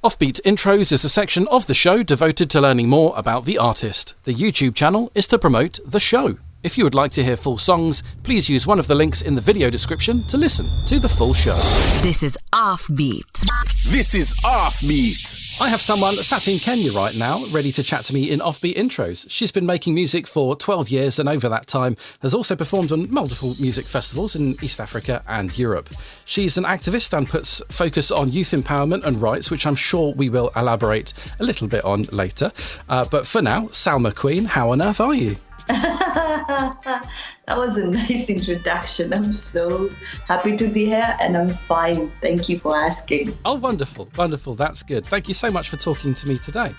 Offbeat Intros is a section of the show devoted to learning more about the artist. The YouTube channel is to promote the show. If you would like to hear full songs, please use one of the links in the video description to listen to the full show. This is Offbeat. This is Offbeat. I have someone sat in Kenya right now, ready to chat to me in Offbeat Intros. She's been making music for 12 years and over that time has also performed on multiple music festivals in East Africa and Europe. She's an activist and puts focus on youth empowerment and rights, which I'm sure we will elaborate a little bit on later. But for now, Salma Queen, how on earth are you? That was a nice introduction. I'm so happy to be here and I'm fine. Thank you for asking. Oh, wonderful. Wonderful. That's good. Thank you so much for talking to me today.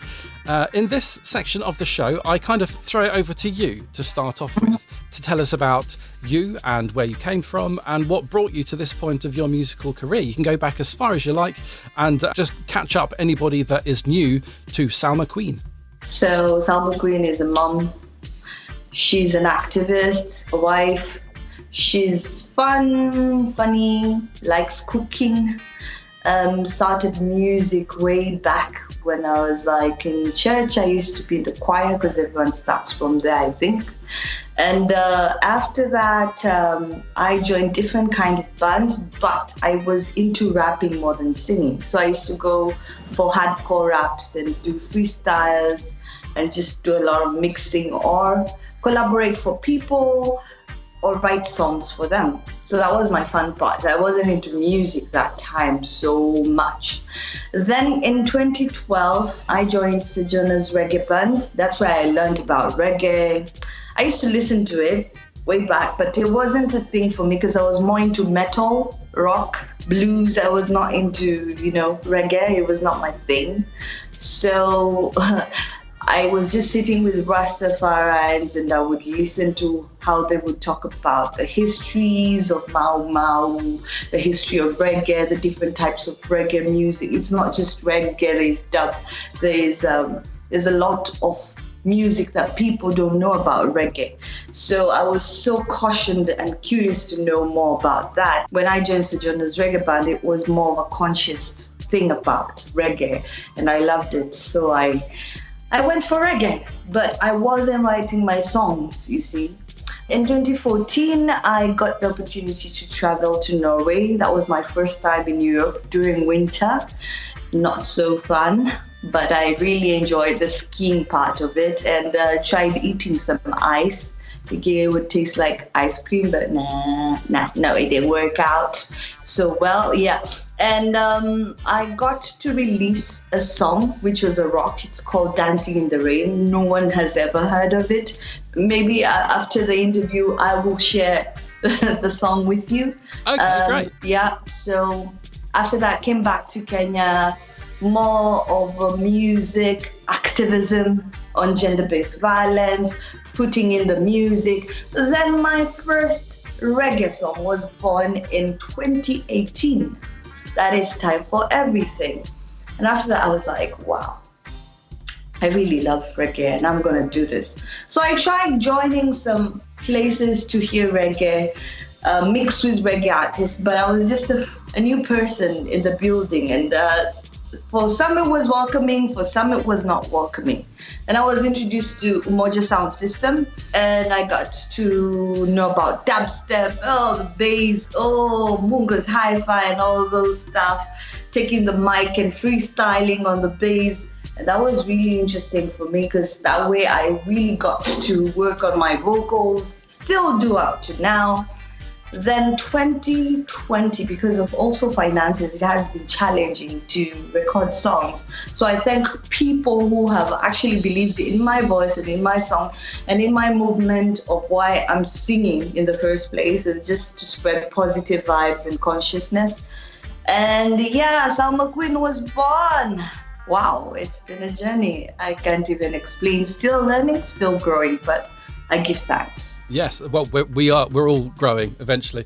In this section of the show, I kind of throw it over to you to start off with, to tell us about you and where you came from and what brought you to this point of your musical career. You can go back as far as you like and just catch up anybody that is new to Salma Queen. So Salma Queen is a mom. She's an activist, a wife. She's funny, likes cooking. Started music way back when I was like in church. I used to be in the choir because everyone starts from there, I think. And after that, I joined different kind of bands, but I was into rapping more than singing. So I used to go for hardcore raps and do freestyles and just do a lot of mixing or collaborate for people or write songs for them. So that was my fun part. I wasn't into music that time so much. Then in 2012, I joined Sojourner's Reggae Band. That's where I learned about reggae. I used to listen to it way back, but it wasn't a thing for me because I was more into metal, rock, blues. I was not into, reggae. It was not my thing. So I was just sitting with Rastafarians and I would listen to how they would talk about the histories of Mau, the history of reggae, the different types of reggae music. It's not just reggae, there's dub. There's a lot of music that people don't know about reggae. So I was so cautioned and curious to know more about that. When I joined Sojourner's Reggae Band, it was more of a conscious thing about reggae and I loved it. So I went for reggae, but I wasn't writing my songs, you see. In 2014, I got the opportunity to travel to Norway. That was my first time in Europe during winter. Not so fun, but I really enjoyed the skiing part of it and tried eating some ice. Thinking it would taste like ice cream, but no, it didn't work out so well, yeah. And I got to release a song, which was a rock. It's called Dancing in the Rain. No one has ever heard of it. Maybe after the interview, I will share the song with you. Okay, great. Yeah, so after that, came back to Kenya, more of a music, activism on gender-based violence, putting in the music. Then my first reggae song was born in 2018. That is Time for Everything. And after that, I was like, wow, I really love reggae and I'm gonna do this. So I tried joining some places to hear reggae, mixed with reggae artists, but I was just a new person in the building. And for some it was welcoming, for some it was not welcoming. And I was introduced to Umoja sound system and I got to know about dubstep, the bass, Munga's hi-fi and all those stuff, taking the mic and freestyling on the bass. And that was really interesting for me because that way I really got to work on my vocals, still do up to now. Then 2020, because of also finances, it has been challenging to record songs. So I thank people who have actually believed in my voice and in my song and in my movement of why I'm singing in the first place, and just to spread positive vibes and consciousness. And yeah, Salma Queen was born. Wow, it's been a journey. I can't even explain. Still learning, still growing, but I give thanks. Yes, well, we're all growing eventually.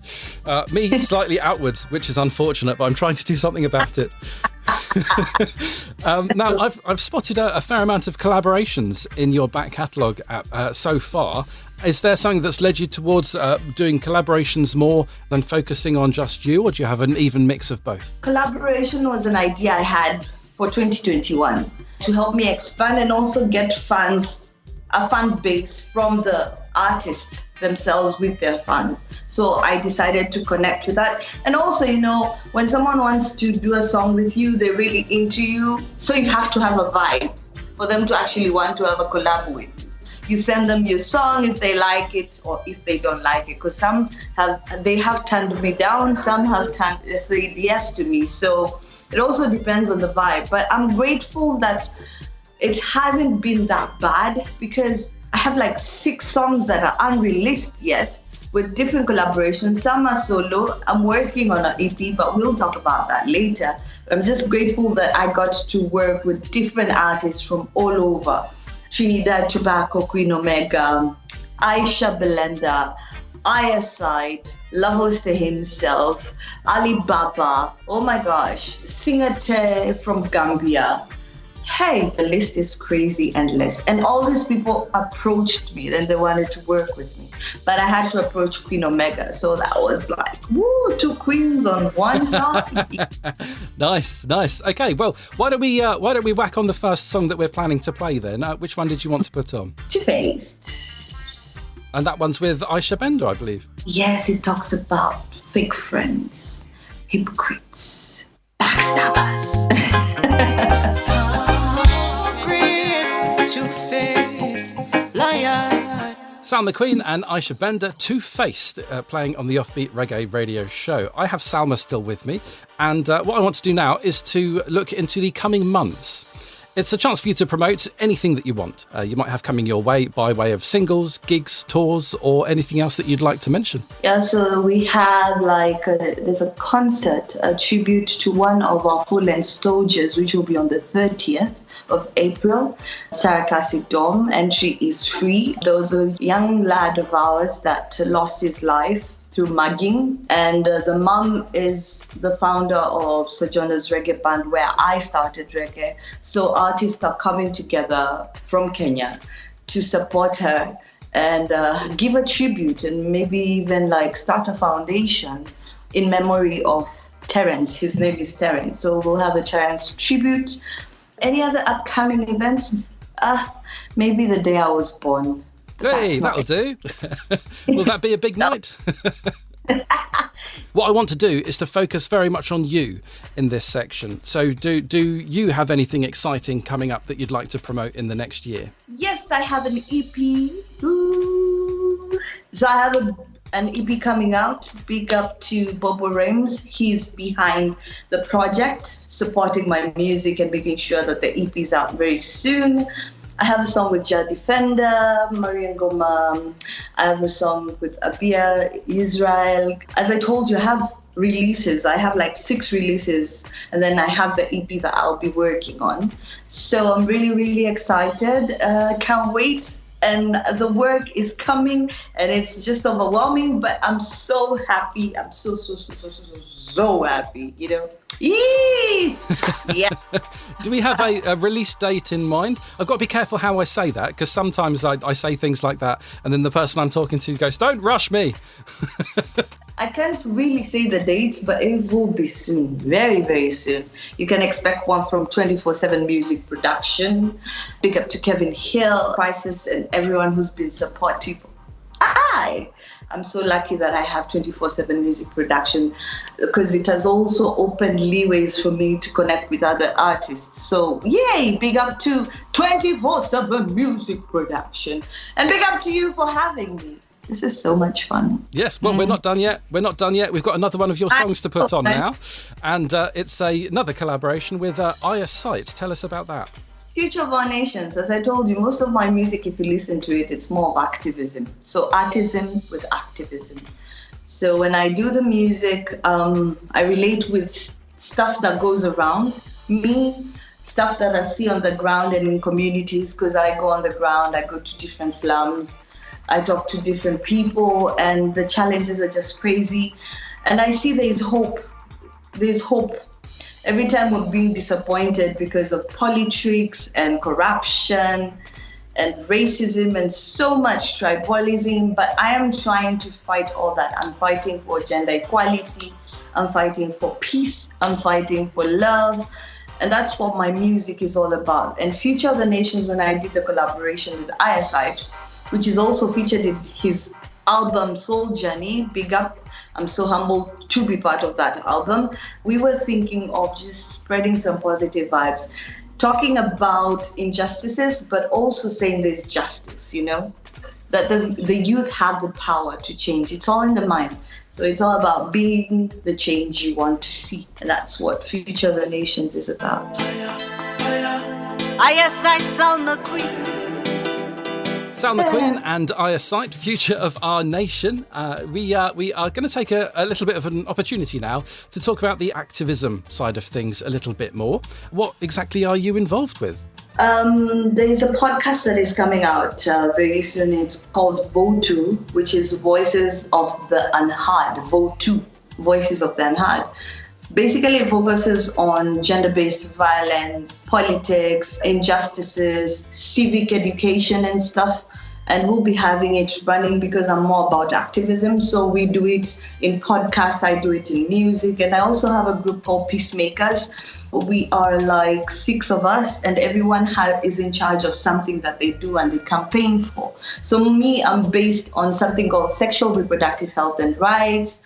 Me slightly outwards, which is unfortunate, but I'm trying to do something about it. Now, I've spotted a fair amount of collaborations in your back catalogue so far. Is there something that's led you towards doing collaborations more than focusing on just you, or do you have an even mix of both? Collaboration was an idea I had for 2021 to help me expand and also get a fan base from the artists themselves with their fans. So I decided to connect with that. And also, when someone wants to do a song with you, they're really into you. So you have to have a vibe for them to actually want to have a collab with you. You send them your song if they like it or if they don't like it. Because some have turned me down, some have said yes to me. So it also depends on the vibe. But I'm grateful that it hasn't been that bad because I have like 6 songs that are unreleased yet with different collaborations. Some are solo. I'm working on an EP, but we'll talk about that later. I'm just grateful that I got to work with different artists from all over. Trinidad Tobacco, Queen Omega, Aisha Belenda, Ayasite, Lahoste himself, Ali Baba, oh my gosh, Singer Te from Gambia. Hey, the list is crazy endless. And all these people approached me and they wanted to work with me. But I had to approach Queen Omega. So that was like, woo, 2 queens on one song. Nice. Okay, well, why don't we whack on the first song that we're planning to play then? Which one did you want to put on? Two-Faced. And that one's with Aisha Bender, I believe. Yes, it talks about fake friends, hypocrites, backstabbers. Two-faced liar. Salma Queen and Aisha Bender, Two-Faced, playing on the Offbeat Reggae Radio show. I have Salma still with me, and what I want to do now is to look into the coming months. It's a chance for you to promote anything that you want. You might have coming your way by way of singles, gigs, tours, or anything else that you'd like to mention. Yeah, so we have there's a concert, a tribute to one of our full-length soldiers, which will be on the 30th of April, Sarakasi Dome. Entry is free. There was a young lad of ours that lost his life through mugging, and the mum is the founder of Sojourner's Reggae Band, where I started reggae. So artists are coming together from Kenya to support her and give a tribute and maybe even start a foundation in memory of Terence. His name is Terence. So we'll have a Terence tribute. Any other upcoming events? Maybe the day I was born. Hey, that'll do. Will that be a big night? What I want to do is to focus very much on you in this section. So do you have anything exciting coming up that you'd like to promote in the next year? Yes, I have an EP. Ooh. So I have an EP coming out. Big up to Bobo Rems. He's behind the project, supporting my music and making sure that the EP is out very soon. I have a song with Ja Defender, Marian Goma. I have a song with Abia, Israel. As I told you, I have releases. I have 6 releases, and then I have the EP that I'll be working on. So I'm really, really excited. Can't wait. And the work is coming, and it's just overwhelming, but I'm so happy. I'm so happy, Yee! Yeah. Do we have a release date in mind? I've got to be careful how I say that, because sometimes I say things like that, and then the person I'm talking to goes, "Don't rush me." I can't really say the dates, but it will be soon, very, very soon. You can expect one from 24/7 Music Production. Big up to Kevin Hill, Crisis, and everyone who's been supportive. I'm so lucky that I have 24/7 Music Production, because it has also opened leeways for me to connect with other artists. So yay, big up to 24/7 Music Production. And big up to you for having me. This is so much fun. Yes, well, we're not done yet. We've got another one of your songs to put on now. And it's another collaboration with Ayasite. Tell us about that. Future of Our Nations. As I told you, most of my music, if you listen to it, it's more of activism. So artism with activism. So when I do the music, I relate with stuff that goes around me, stuff that I see on the ground and in communities, because I go on the ground, I go to different slums, I talk to different people, and the challenges are just crazy. And I see there's hope. There's hope. Every time we're being disappointed because of politics and corruption and racism and so much tribalism, but I am trying to fight all that. I'm fighting for gender equality. I'm fighting for peace. I'm fighting for love. And that's what my music is all about. And Future of the Nations, when I did the collaboration with Eyesight, which is also featured in his album Soul Journey, big up, I'm so humbled to be part of that album. We were thinking of just spreading some positive vibes, talking about injustices, but also saying there's justice, you know, that the youth have the power to change. It's all in the mind. So it's all about being the change you want to see. And that's what Future of the Nations is about. Eyesight, Salma Queen. Salma Queen and Eyesight, Future of Our Nation. We are going to take a little bit of an opportunity now to talk about the activism side of things a little bit more. What exactly are you involved with? There is a podcast that is coming out very soon. It's called Votu, which is Voices of the Unheard. Votu, Voices of the Unheard. Basically, it focuses on gender-based violence, politics, injustices, civic education and stuff. And we'll be having it running because I'm more about activism. So we do it in podcasts, I do it in music. And I also have a group called Peacemakers. We are like 6 of us and everyone is in charge of something that they do and they campaign for. So me, I'm based on something called sexual reproductive health and rights.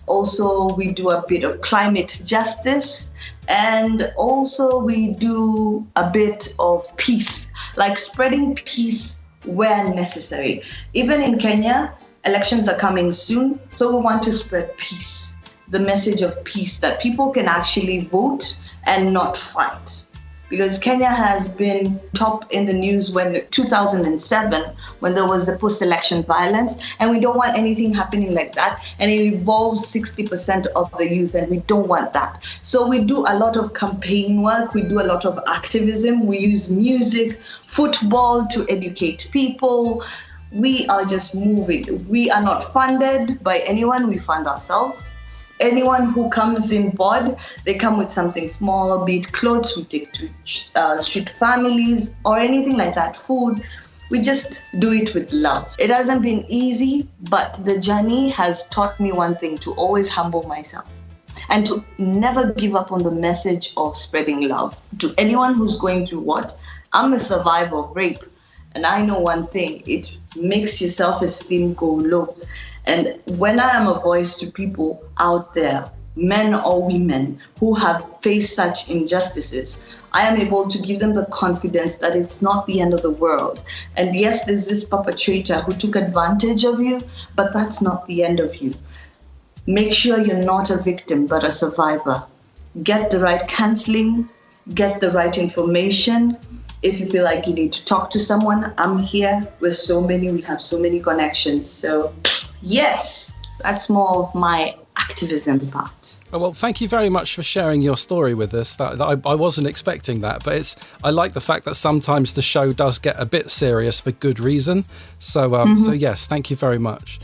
Also, we do a bit of climate justice, and also we do a bit of peace, like spreading peace where necessary. Even in Kenya, elections are coming soon, so we want to spread peace, the message of peace, that people can actually vote and not fight. Because Kenya has been top in the news when 2007, when there was the post-election violence, and we don't want anything happening like that. And it involves 60% of the youth, and we don't want that. So we do a lot of campaign work. We do a lot of activism. We use music, football to educate people. We are just moving. We are not funded by anyone. We fund ourselves. Anyone who comes in board, they come with something small, be it clothes, we take to street families or anything like that, food. We just do it with love. It hasn't been easy, but the journey has taught me one thing, to always humble myself and to never give up on the message of spreading love. To anyone who's going through what, I'm a survivor of rape, and I know one thing, it makes your self-esteem go low. And when I am a voice to people out there, men or women who have faced such injustices, I am able to give them the confidence that it's not the end of the world. And yes, there's this perpetrator who took advantage of you, but that's not the end of you. Make sure you're not a victim, but a survivor. Get the right counseling, get the right information. If you feel like you need to talk to someone, I'm here. We have so many connections. So yes, that's more of my activism part. Oh, well, thank you very much for sharing your story with us. I wasn't expecting that, but I like the fact that sometimes the show does get a bit serious for good reason. So yes, thank you very much.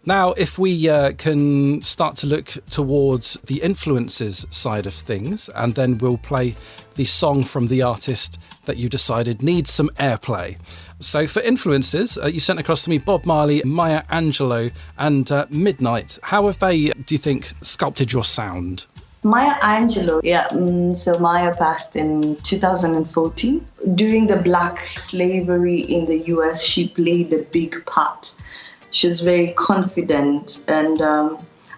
Now, if we can start to look towards the influences side of things, and then we'll play the song from the artist that you decided needs some airplay. So for influences, you sent across to me Bob Marley, Maya Angelou and Midnight. How have they, do you think, sculpted your sound? Maya Angelou, so Maya passed in 2014. During the black slavery in the US, she played a big part. She was very confident, and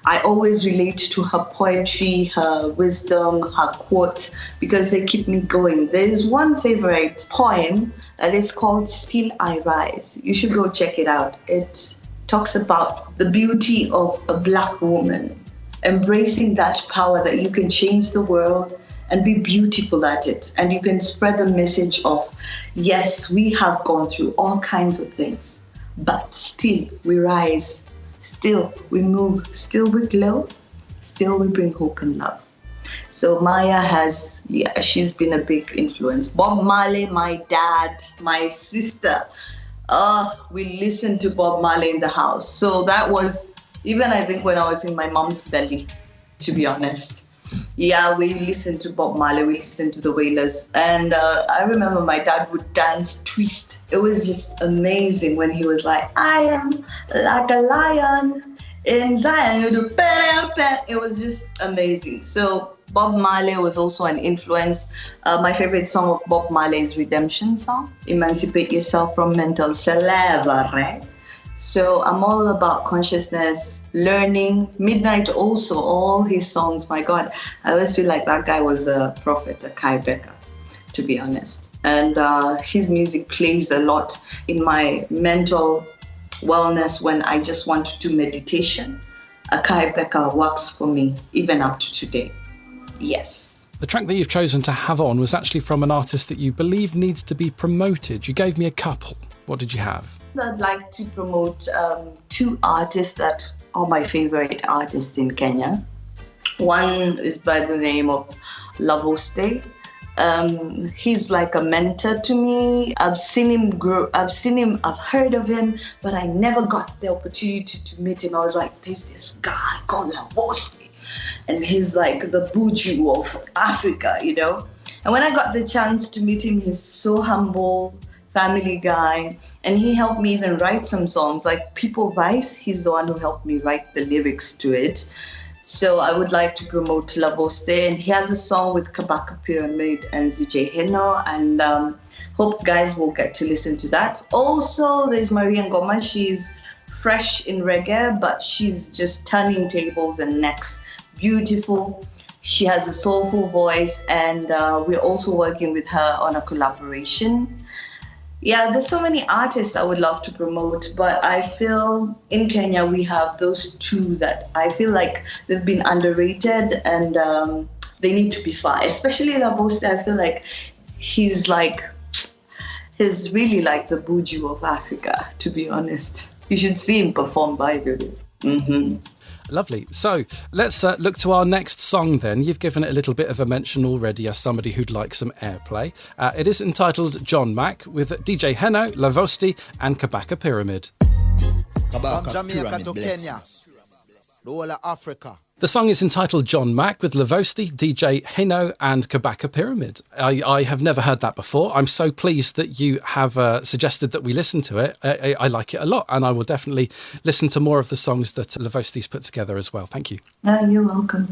I always relate to her poetry, her wisdom, her quotes, because they keep me going. There is one favorite poem that is called Still I Rise. You should go check it out. It talks about the beauty of a black woman, embracing that power that you can change the world and be beautiful at it. And you can spread the message of, yes, we have gone through all kinds of things, but still we rise, still we move, still we glow, still we bring hope and love. So Maya she's been a big influence. Bob Marley, my dad, my sister, we listened to Bob Marley in the house. So that was, even I think when I was in my mom's belly, to be honest. Yeah, we listened to Bob Marley, we listened to the Wailers. And I remember my dad would dance twist. It was just amazing when he was like, I am like a lion in Zion. You do better. It was just amazing. So Bob Marley was also an influence. My favorite song of Bob Marley is Redemption Song, Emancipate Yourself from Mental Slavery. So I'm all about consciousness, learning. Midnight also, all his songs, my God. I always feel like that guy was a prophet, a Kai Becker, to be honest. And his music plays a lot in my mental wellness when I just want to do meditation. A Kai Becker works for me, even up to today. Yes. The track that you've chosen to have on was actually from an artist that you believe needs to be promoted. You gave me a couple. What did you have? I'd like to promote two artists that are my favorite artists in Kenya. One is by the name of Lavoste. He's like a mentor to me. I've seen him grow. I've heard of him, but I never got the opportunity to meet him. I was like, there's this guy called Lavoste, and he's like the buju of Africa, you know. And when I got the chance to meet him, he's so humble, family guy, and he helped me even write some songs like People Vice. He's the one who helped me write the lyrics to it. So I would like to promote Lavoste, and he has a song with Kabaka Pyramid and ZJ Heno, and hope guys will get to listen to that. Also, there's Maria Ngoma. She's fresh in reggae, but she's just turning tables and necks. Beautiful. She has a soulful voice, and we're also working with her on a collaboration. Yeah, there's so many artists I would love to promote, but I feel in Kenya we have those two that I feel like they've been underrated, and they need to be far. Especially Lavoste, I feel like he's really like the buju of Africa, to be honest. You should see him perform, by the way. Mm-hmm. Lovely. So let's look to our next song then. You've given it a little bit of a mention already as somebody who'd like some airplay. It is entitled John Mack with DJ Heno, Lavoste and Kabaka Pyramid. From Jamaica to Kenya, the whole of Africa. The song is entitled John Mack with Lavoste, DJ Heno and Kabaka Pyramid. I have never heard that before. I'm so pleased that you have suggested that we listen to it. I like it a lot, and I will definitely listen to more of the songs that Lavoste's put together as well. Thank you. You're welcome.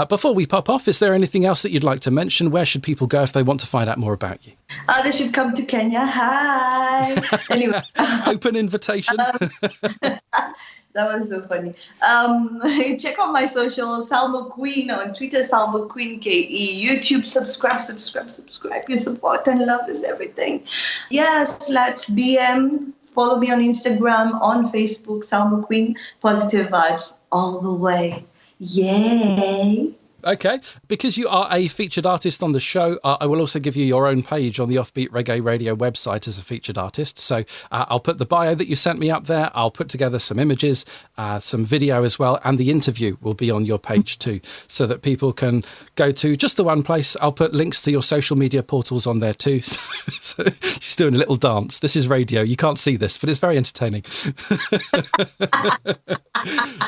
Before we pop off, is there anything else that you'd like to mention? Where should people go if they want to find out more about you? They should come to Kenya. Hi. Anyway. Open invitation. That was so funny. Check out my social, Salma Queen, on Twitter, Salma Queen KE. YouTube, subscribe. Your support and love is everything. Yes, let's DM. Follow me on Instagram, on Facebook, Salma Queen. Positive vibes all the way. Yay. Okay, because you are a featured artist on the show, I will also give you your own page on the Offbeat Reggae Radio website as a featured artist. So I'll put the bio that you sent me up there. I'll put together some images, some video as well, and the interview will be on your page too, so that people can go to just the one place. I'll put links to your social media portals on there too. So she's doing a little dance. This is radio. You can't see this, but it's very entertaining.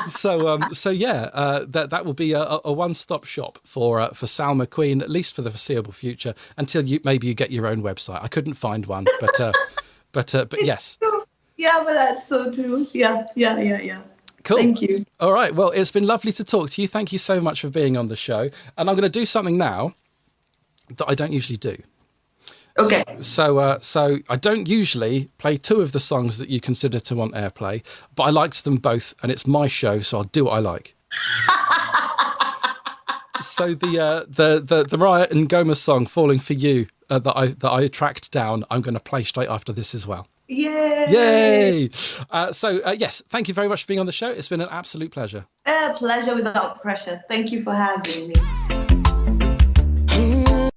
So yeah, that will be a one-stop shop for Salma Queen, at least for the foreseeable future, until maybe you get your own website. I couldn't find one, but yes. Yeah, but that's so true. Yeah. Cool. Thank you. All right. Well, it's been lovely to talk to you. Thank you so much for being on the show. And I'm going to do something now that I don't usually do. Okay. So I don't usually play two of the songs that you consider to want airplay, but I liked them both, and it's my show, so I'll do what I like. So the Riot and Goma song "Falling for You" that I tracked down, I'm going to play straight after this as well. Yay! Yes, thank you very much for being on the show. It's been an absolute pleasure. Pleasure without pressure. Thank you for having me.